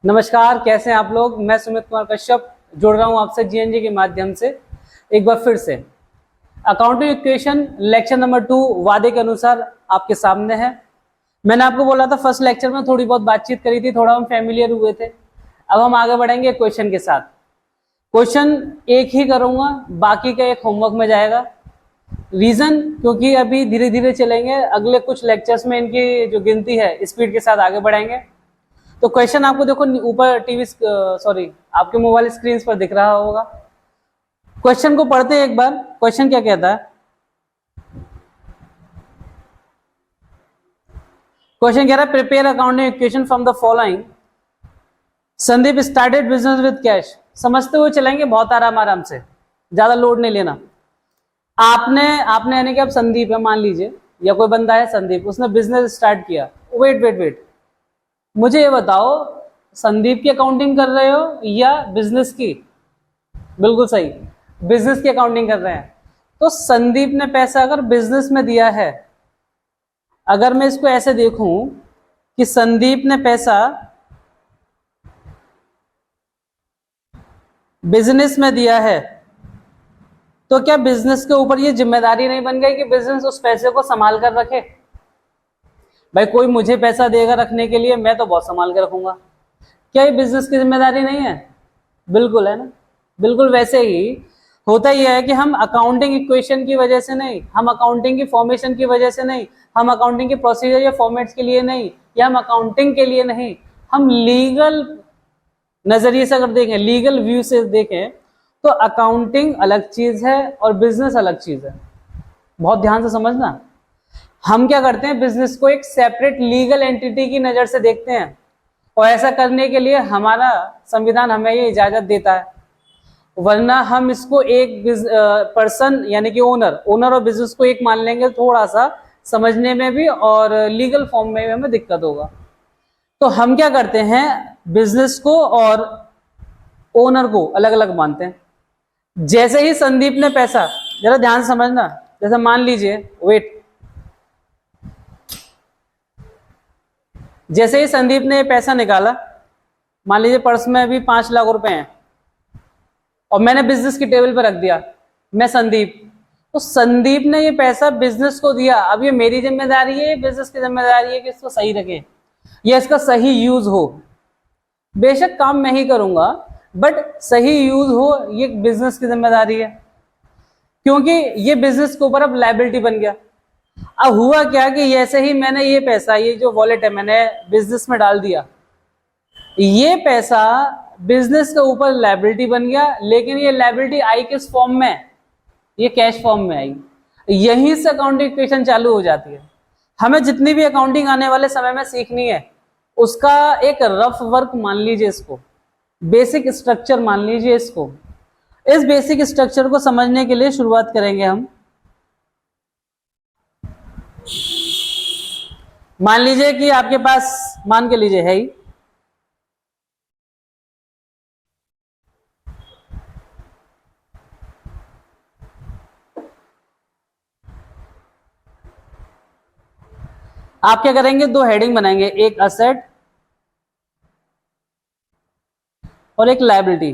नमस्कार, कैसे हैं आप लोग। मैं सुमित कुमार कश्यप जुड़ रहा हूं आपसे जीएनजी के माध्यम से एक बार फिर से। अकाउंटिंग इक्वेशन लेक्चर नंबर 2 वादे के अनुसार आपके सामने है। मैंने आपको बोला था फर्स्ट लेक्चर में थोड़ी बहुत बातचीत करी थी, थोड़ा हम फैमिलियर हुए थे। अब हम आगे बढ़ेंगे क्वेश्चन के साथ। क्वेश्चन एक ही करूंगा, बाकी का एक होमवर्क में जाएगा। रीजन क्योंकि अभी धीरे धीरे चलेंगे, अगले कुछ लेक्चर्स में इनकी जो गिनती है स्पीड के साथ आगे बढ़ाएंगे। तो क्वेश्चन आपको देखो ऊपर आपके मोबाइल स्क्रीन पर दिख रहा होगा। क्वेश्चन को पढ़ते हैं एक बार। क्वेश्चन क्या कहता है? क्वेश्चन कह रहा है prepare accounting equation from the following. Sandeep started business with cash. समझते हुए चलेंगे, बहुत आराम से, ज्यादा लोड नहीं लेना। आपने यानी कि आप संदीप है मान लीजिए, या कोई बंदा है संदीप, उसने बिजनेस स्टार्ट किया। वेट, मुझे ये बताओ, संदीप की अकाउंटिंग कर रहे हो या बिजनेस की? बिल्कुल सही, बिजनेस की अकाउंटिंग कर रहे हैं। तो संदीप ने पैसा अगर बिजनेस में दिया है, अगर मैं इसको ऐसे देखूं कि संदीप ने पैसा बिजनेस में दिया है, तो क्या बिजनेस के ऊपर ये जिम्मेदारी नहीं बन गई कि बिजनेस उस पैसे को संभाल कर रखे? भाई कोई मुझे पैसा देगा रखने के लिए, मैं तो बहुत संभाल के रखूंगा। क्या ये बिजनेस की जिम्मेदारी नहीं है? बिल्कुल है ना। बिल्कुल वैसे ही होता ही है कि हम अकाउंटिंग इक्वेशन की वजह से नहीं, हम अकाउंटिंग की फॉर्मेशन की वजह से नहीं, हम अकाउंटिंग के प्रोसीजर या फॉर्मेट्स के लिए नहीं, या हम अकाउंटिंग के लिए नहीं, हम लीगल नजरिए से अगर देखें, लीगल व्यू से देखें, तो अकाउंटिंग अलग चीज है और बिजनेस अलग चीज है। बहुत ध्यान से समझना। हम क्या करते हैं, बिजनेस को एक सेपरेट लीगल एंटिटी की नजर से देखते हैं, और ऐसा करने के लिए हमारा संविधान हमें ये इजाजत देता है। वरना हम इसको एक पर्सन यानी कि ओनर और बिजनेस को एक मान लेंगे, थोड़ा सा समझने में भी और लीगल फॉर्म में भी हमें दिक्कत होगा। तो हम क्या करते हैं, बिजनेस को और ओनर को अलग अलग मानते हैं। जैसे ही संदीप ने पैसा, जरा ध्यान समझना, जैसे मान लीजिए जैसे ही संदीप ने पैसा निकाला, मान लीजिए पर्स में अभी 5 लाख रुपए हैं, और मैंने बिजनेस की टेबल पर रख दिया, मैं संदीप। तो संदीप ने ये पैसा बिजनेस को दिया। अब ये मेरी जिम्मेदारी है, बिजनेस की जिम्मेदारी है कि इसको सही रखें या इसका सही यूज हो। बेशक काम मैं ही करूंगा, बट सही यूज हो ये बिजनेस की जिम्मेदारी है, क्योंकि ये बिजनेस के ऊपर अब लायबिलिटी बन गया। अब हुआ क्या कि जैसे ही मैंने ये पैसा, ये जो वॉलेट है, मैंने बिजनेस में डाल दिया, ये पैसा बिजनेस के ऊपर लायबिलिटी बन गया। लेकिन ये लायबिलिटी आई किस फॉर्म में? ये कैश फॉर्म में आई। यहीं से अकाउंटिंग इक्वेशन चालू हो जाती है। हमें जितनी भी अकाउंटिंग आने वाले समय में सीखनी है, उसका एक रफ वर्क मान लीजिए, इसको बेसिक स्ट्रक्चर मान लीजिए। इसको, इस बेसिक स्ट्रक्चर को समझने के लिए शुरुआत करेंगे हम। मान लीजिए कि आपके पास, मान के लीजिए है ही, आप क्या करेंगे, 2 हेडिंग बनाएंगे, एक असेट और एक लायबिलिटी।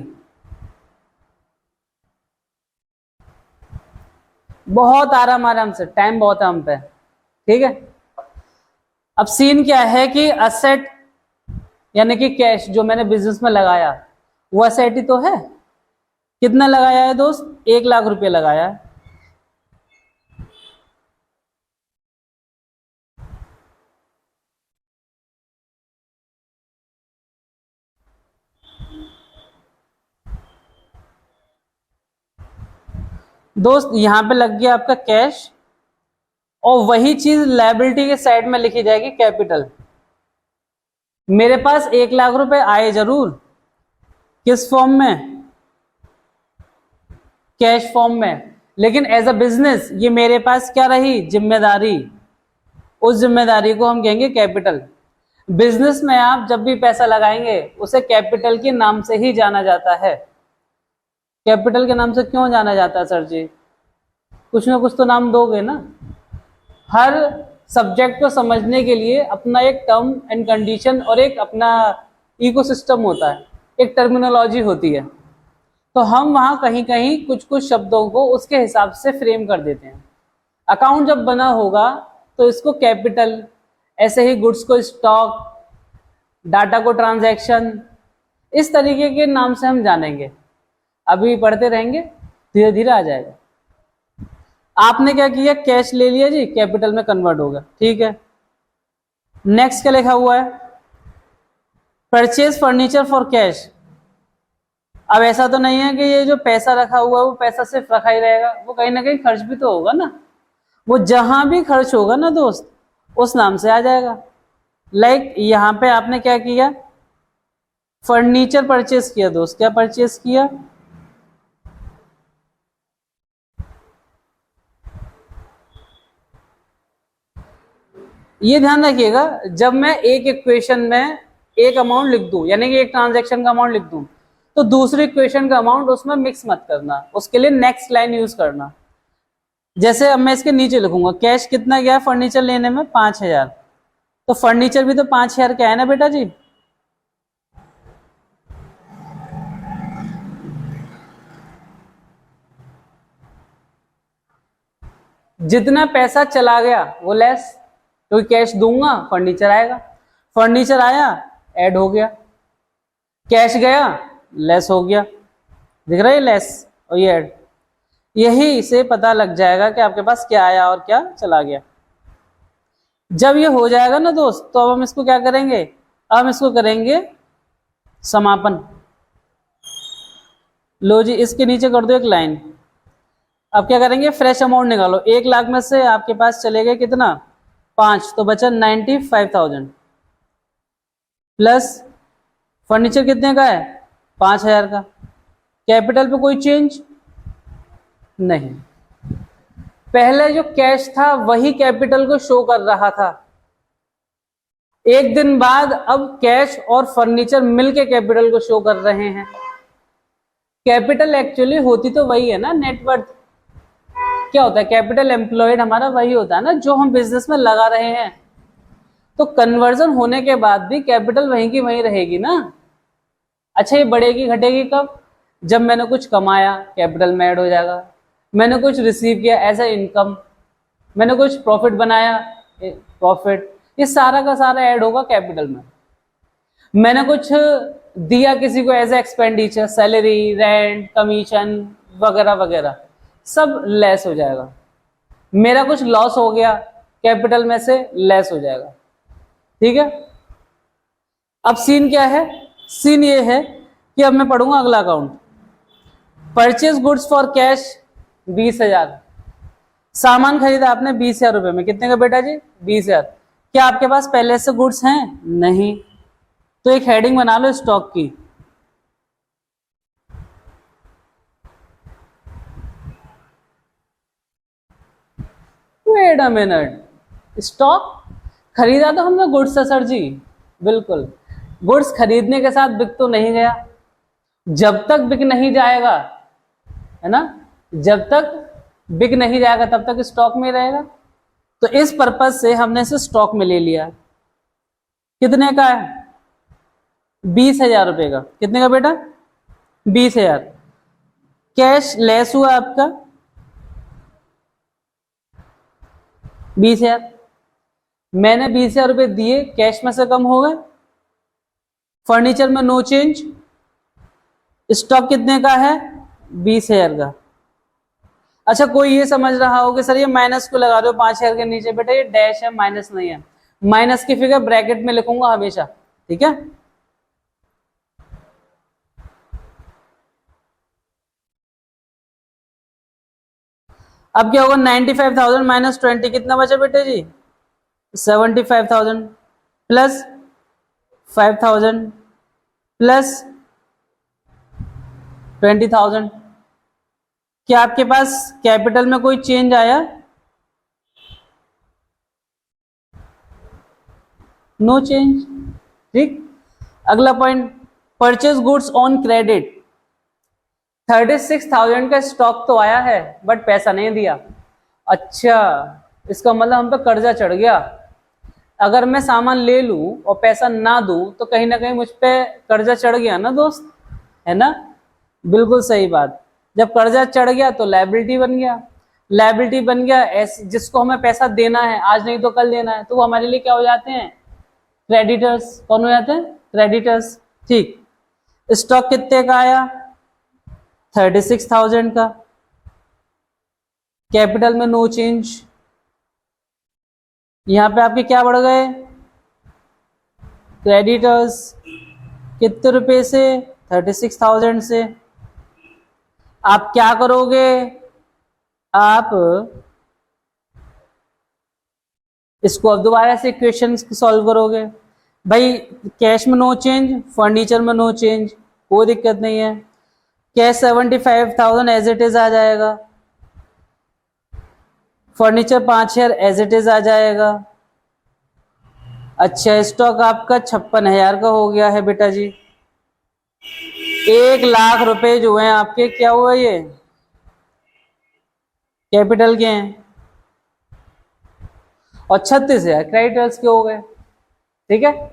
बहुत आराम से, टाइम बहुत है हम पे, ठीक है। अब सीन क्या है कि असेट यानी कि कैश जो मैंने बिजनेस में लगाया, वो असेट ही तो है। कितना लगाया है दोस्त? 1 लाख रुपए लगाया है। दोस्त यहां पे लग गया आपका कैश, और वही चीज लायबिलिटी के साइड में लिखी जाएगी कैपिटल। मेरे पास 1 लाख रुपए आए जरूर, किस फॉर्म में? कैश फॉर्म में। लेकिन एज अ बिजनेस ये मेरे पास क्या रही? जिम्मेदारी। उस जिम्मेदारी को हम कहेंगे कैपिटल। बिजनेस में आप जब भी पैसा लगाएंगे, उसे कैपिटल के नाम से ही जाना जाता है। कैपिटल के नाम से क्यों जाना जाता है सर जी? कुछ ना कुछ तो नाम दोगे ना। हर सब्जेक्ट को समझने के लिए अपना एक टर्म एंड कंडीशन और एक अपना इकोसिस्टम होता है, एक टर्मिनोलॉजी होती है, तो हम वहां कहीं कहीं कुछ कुछ शब्दों को उसके हिसाब से फ्रेम कर देते हैं। अकाउंट जब बना होगा तो इसको कैपिटल, ऐसे ही गुड्स को स्टॉक, डाटा को ट्रांजैक्शन, इस तरीके के नाम से हम जानेंगे। अभी पढ़ते रहेंगे, धीरे धीरे आ जाएगा। आपने क्या किया, कैश ले लिया जी, कैपिटल में कन्वर्ट होगा, ठीक है। नेक्स्ट क्या लिखा हुआ है, परचेज फर्नीचर फॉर कैश। अब ऐसा तो नहीं है कि ये जो पैसा रखा हुआ है वो पैसा सिर्फ रखा ही रहेगा, वो कहीं ना कहीं खर्च भी तो होगा ना, वो जहां भी खर्च होगा ना दोस्त, उस नाम से आ जाएगा। लाइक यहां पे आपने क्या किया, फर्नीचर परचेज किया दोस्त, क्या परचेज किया, ये ध्यान रखिएगा, जब मैं एक इक्वेशन में एक अमाउंट लिख दूं, यानी कि एक ट्रांजैक्शन का अमाउंट लिख दूं, तो दूसरी इक्वेशन का अमाउंट उसमें मिक्स मत करना, उसके लिए नेक्स्ट लाइन यूज करना। जैसे अब मैं इसके नीचे लिखूंगा, कैश कितना गया फर्नीचर लेने में, 5,000, तो फर्नीचर भी तो 5,000 का है ना बेटा जी। जितना पैसा चला गया वो लेस, तो कैश दूंगा फर्नीचर आएगा, फर्नीचर आया ऐड हो गया, कैश गया लेस हो गया, दिख रहा है लेस और ये ऐड। यही से पता लग जाएगा कि आपके पास क्या आया और क्या चला गया। जब ये हो जाएगा ना दोस्त, तो अब हम इसको क्या करेंगे, अब हम इसको करेंगे समापन। लो जी, इसके नीचे कर दो एक लाइन। अब क्या करेंगे, फ्रेश अमाउंट निकालो, 1,00,000 में से आपके पास चले गए कितना, 5, तो बचा 95,000 प्लस फर्नीचर कितने का है, 5,000 का। कैपिटल पे कोई चेंज नहीं, पहले जो कैश था वही कैपिटल को शो कर रहा था। एक दिन बाद अब कैश और फर्नीचर मिलके कैपिटल को शो कर रहे हैं। कैपिटल एक्चुअली होती तो वही है ना, नेटवर्थ। क्या होता है, कैपिटल एम्प्लॉयड हमारा वही होता है ना जो हम बिजनेस में लगा रहे हैं, तो कन्वर्जन होने के बाद भी कैपिटल वहीं की वहीं रहेगी ना। अच्छा, ये बढ़ेगी घटेगी कब, जब मैंने कुछ कमाया कैपिटल में ऐड हो जाएगा, मैंने कुछ रिसीव किया एज ए इनकम, मैंने कुछ प्रॉफिट बनाया प्रॉफिट, ये सारा का सारा ऐड होगा कैपिटल में। मैंने कुछ दिया किसी को as a expenditure, salary, rent, commission वगैरह वगैरह, सब लेस हो जाएगा। मेरा कुछ लॉस हो गया कैपिटल में से, लेस हो जाएगा, ठीक है। अब सीन क्या है, सीन ये है कि अब मैं पढ़ूंगा अगला account, purchase goods for cash 20,000, सामान खरीदा आपने 20,000 रुपए में, कितने का बेटा जी, 20,000। क्या आपके पास पहले से गुड्स हैं, नहीं, तो एक हेडिंग बना लो स्टॉक की। वेट अ मिनट, स्टॉक खरीदा तो हमने गुड्स है सर जी, बिल्कुल। गुड्स खरीदने के साथ बिक तो नहीं गया, जब तक बिक नहीं जाएगा, है ना, जब तक बिक नहीं जाएगा तब तक स्टॉक में रहेगा। तो इस पर्पज से हमने इसे स्टॉक में ले लिया। कितने का है, 20,000 रुपए का। कितने का बेटा, 20,000। कैश लेस हुआ आपका 20,000, मैंने 20,000 रुपए दिए, कैश में से कम हो गए। फर्नीचर में नो चेंज, स्टॉक कितने का है, 20,000 का। अच्छा, कोई ये समझ रहा हो कि सर ये माइनस को लगा रहे हो 5,000 के नीचे, बेटा ये डैश है, माइनस नहीं है। माइनस की फिगर ब्रैकेट में लिखूंगा हमेशा, ठीक है। अब क्या होगा, 95,000 माइनस 20 कितना बचा बेटे जी, 75,000 प्लस 5,000 प्लस 20,000। क्या आपके पास कैपिटल में कोई चेंज आया, नो चेंज, ठीक। अगला point, purchase goods on credit, 36,000 का स्टॉक तो आया है बट पैसा नहीं दिया। अच्छा, इसका मतलब हम पे कर्जा चढ़ गया, अगर मैं सामान ले लूं और पैसा ना दूं तो कहीं ना कहीं मुझ पे कर्जा चढ़ गया ना दोस्त, है ना? बिल्कुल सही बात। जब कर्जा चढ़ गया तो लायबिलिटी बन गया, लायबिलिटी बन गया जिसको हमें पैसा देना है, आज नहीं तो कल देना है, तो वो हमारे लिए क्या हो जाते हैं? क्रेडिटर्स। कौन हो जाते हैं? क्रेडिटर्स। ठीक। स्टॉक कितने का आया? 36,000 का। कैपिटल में नो चेंज। यहां पे आपके क्या बढ़ गए? क्रेडिटर्स। कितने रुपए से? 36,000 से। आप क्या करोगे? आप इसको अब दोबारा से इक्वेशन सॉल्व करोगे। भाई कैश में नो चेंज, फर्नीचर में नो चेंज, कोई दिक्कत नहीं है। कैश 75,000 एज इट इज आ जाएगा, फर्नीचर 5,000 एज इट इज आ जाएगा। अच्छा, स्टॉक आपका 56,000 का हो गया है बेटा जी। 1,00,000 रुपए जो हैं आपके, क्या हुआ? ये कैपिटल के हैं और 36,000 क्रेडिटर्स के हो गए। ठीक है,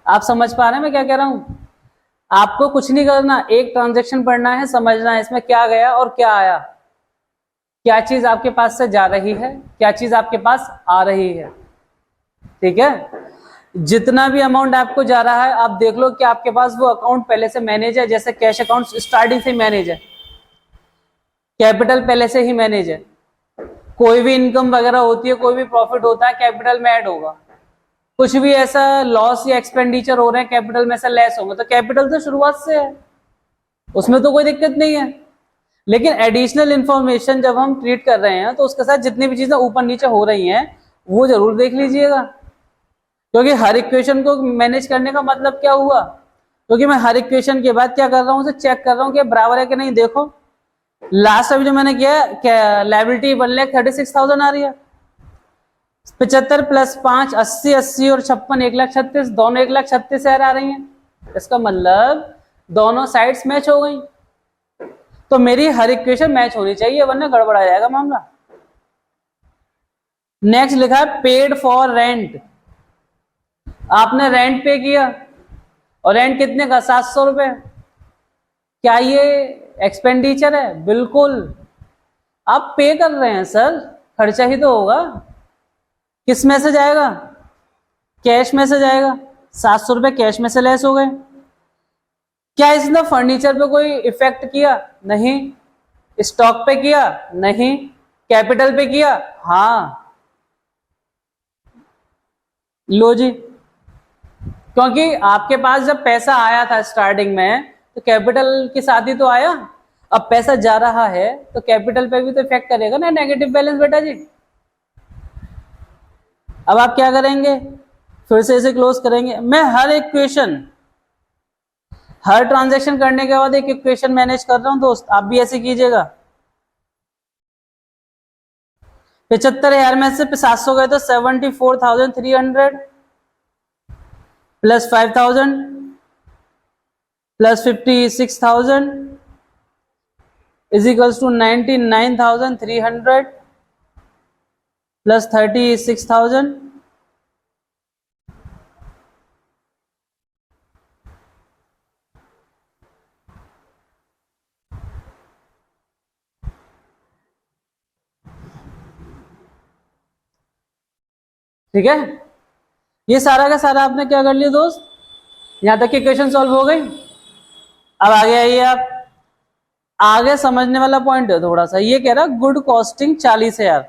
आप समझ पा रहे हैं मैं क्या कह रहा हूं? आपको कुछ नहीं करना, एक ट्रांजैक्शन पढ़ना है, समझना है इसमें क्या गया और क्या आया, क्या चीज आपके पास से जा रही है, क्या चीज आपके पास आ रही है। ठीक है, जितना भी अमाउंट आपको जा रहा है आप देख लो कि आपके पास वो अकाउंट पहले से मैनेज है। जैसे कैश अकाउंट स्टार्टिंग से मैनेज है, कैपिटल पहले से ही मैनेज है। कोई भी इनकम वगैरह होती है, कोई भी प्रॉफिट होता है, कैपिटल में ऐड होगा। कुछ भी ऐसा लॉस या एक्सपेंडिचर हो रहे हैं, कैपिटल में से लेस होंगे, तो कैपिटल तो शुरुआत से है, उसमें तो कोई दिक्कत नहीं है। लेकिन एडिशनल इंफॉर्मेशन जब हम ट्रीट कर रहे हैं तो उसके साथ जितनी भी चीजें ऊपर नीचे हो रही हैं वो जरूर देख लीजिएगा, क्योंकि हर इक्वेशन को मैनेज करने का मतलब क्या हुआ? क्योंकि मैं हर इक्वेशन के बाद क्या कर रहा हूं, उसे चेक कर रहा हूं कि बराबर है कि नहीं। देखो लास्ट अभी जो मैंने किया, लायबिलिटी 1,36,000 आ रही है, 75 प्लस 5 80, 80 और 56 1,36,000, दोनों 1,36,000 आ रही हैं। इसका मतलब दोनों साइड्स मैच हो गई। तो मेरी हर इक्वेशन मैच होनी चाहिए, वरना गड़बड़ आ जाएगा मामला। नेक्स्ट लिखा है पेड फॉर रेंट। आपने रेंट पे किया और रेंट कितने का? 700 रुपए। क्या ये एक्सपेंडिचर है? बिल्कुल, आप पे कर रहे हैं सर, खर्चा ही तो होगा। किस में से जाएगा? कैश में से जाएगा। 700 रुपए कैश में से लेस हो गए। क्या इसने फर्नीचर पे कोई इफेक्ट किया? नहीं। स्टॉक पे किया? नहीं। कैपिटल पे किया? हाँ। लो जी, क्योंकि आपके पास जब पैसा आया था स्टार्टिंग में तो कैपिटल के साथ ही तो आया। अब पैसा जा रहा है तो कैपिटल पे भी तो इफेक्ट करेगा ना, नेगेटिव बैलेंस बेटा जी। अब आप क्या करेंगे? फिर से इसे क्लोज करेंगे। मैं हर इक्वेशन, हर ट्रांजैक्शन करने के बाद एक इक्वेशन मैनेज कर रहा हूं दोस्त, आप भी ऐसे कीजिएगा। 75,000 में से 700 गए तो 74,300 plus 5,000 plus 56,000 is equals to 99,300 plus 36,000। ठीक है, ये सारा का सारा आपने क्या कर लिया दोस्त? यहां तक की क्वेश्चन सॉल्व हो गई। अब आगे आइए आप, आगे समझने वाला पॉइंट है थोड़ा सा। ये कह रहा गुड कॉस्टिंग 40,000।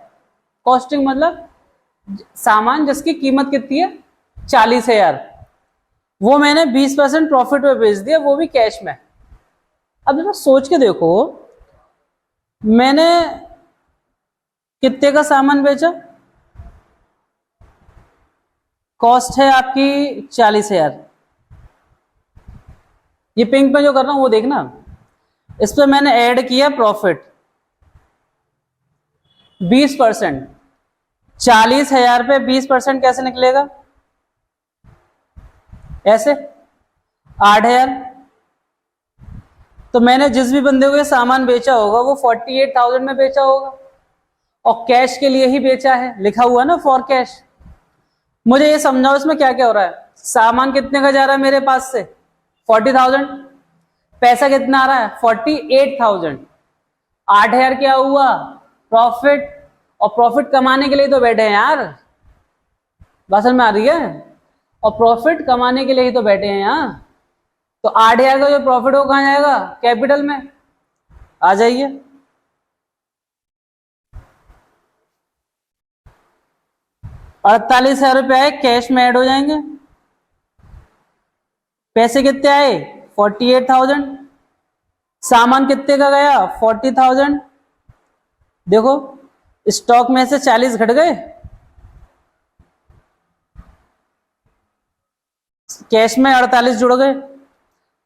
कॉस्टिंग मतलब सामान जिसकी कीमत कितनी है? 40,000, वो मैंने 20% प्रॉफिट में बेच दिया, वो भी कैश में। अब जरा सोच के देखो, मैंने कितने का सामान बेचा? कॉस्ट है आपकी 40,000। ये पिंक में जो कर रहा हूं वो देखना, इस पर मैंने ऐड किया प्रॉफिट 20%। 40,000 पे 20% कैसे निकलेगा? ऐसे 8,000। तो मैंने जिस भी बंदे को ये सामान बेचा होगा वो 48,000 में बेचा होगा और कैश के लिए ही बेचा है, लिखा हुआ ना फॉर कैश। मुझे ये समझाओ इसमें क्या क्या हो रहा है। सामान कितने का जा रहा है मेरे पास से 40,000, पैसा कितना आ रहा है 48,000, 8,000 क्या हुआ प्रॉफिट, और प्रॉफिट कमाने के लिए तो बैठे हैं यार, बात समझ में आ रही है, और प्रॉफिट कमाने के लिए ही तो बैठे हैं यहाँ। तो 8,000 का जो प्रॉफिट हो कहाँ जाएगा कैपिटल में, आ जाइए। ₹48,000 कैश में ऐड हो जाएंगे। पैसे कितने आए 48,000, सामान कितने का गया 40,000, देखो स्टॉक में से 40 घट गए, कैश में 48 जुड़ गए,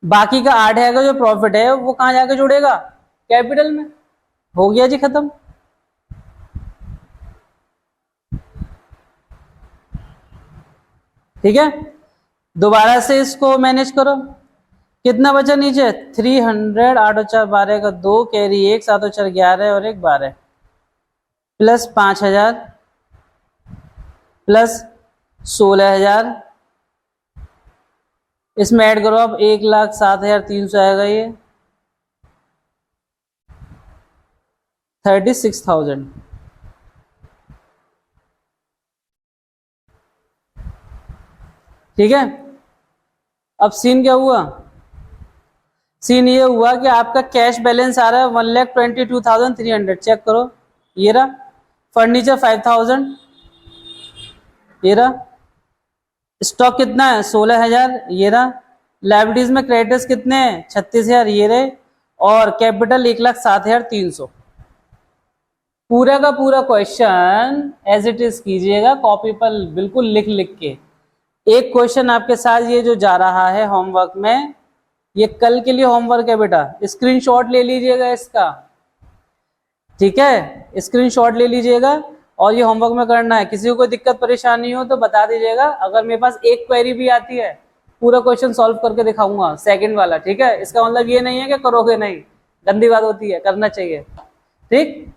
बाकी का 8,000 का जो प्रॉफिट है वो कहां जाके जुड़ेगा कैपिटल में। हो गया जी खत्म। ठीक है, दोबारा से इसको मैनेज करो। कितना बचा नीचे 300, 8 और 4 12 का 2 कैरी 1, 7 और 4 11 और 1 12 प्लस 5,000 प्लस 16,000, इसमें ऐड करो आप 1,07,300 आएगा ये 36,000। ठीक है, अब सीन क्या हुआ, सीन ये हुआ कि आपका कैश बैलेंस आ रहा है 1,22,300, चेक करो ये रहा, फर्नीचर 5,000 ये रहा, स्टॉक कितना है 16,000 ये रहा, लाइबिलिटीज में क्रेडिटर्स कितने हैं 36,000 ये रहे, और कैपिटल 1,07,300। पूरा का पूरा क्वेश्चन एज इट इज कीजिएगा कॉपी पर बिल्कुल लिख लिख के। एक क्वेश्चन आपके साथ ये जो जा रहा है होमवर्क में, ये कल के लिए होमवर्क है बेटा, स्क्रीनशॉट ले लीजिएगा इसका। ठीक है, स्क्रीनशॉट ले लीजिएगा और ये होमवर्क में करना है। किसी को कोई दिक्कत परेशानी हो तो बता दीजिएगा, अगर मेरे पास एक क्वेरी भी आती है पूरा क्वेश्चन सॉल्व करके दिखाऊंगा सेकंड वाला। ठीक है, इसका मतलब ये नहीं है कि करोगे नहीं, गंदी बात होती है, करना चाहिए। ठीक,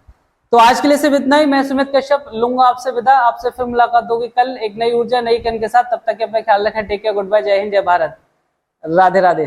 तो आज के लिए सिर्फ इतना ही। मैं सुमित कश्यप लूंगा आपसे विदा, आपसे फिर मुलाकात होगी कल एक नई ऊर्जा नई कन के साथ। तब तक अपना ख्याल रखें, टेक केयर, गुड बाय, जय हिंद, जय भारत, राधे राधे।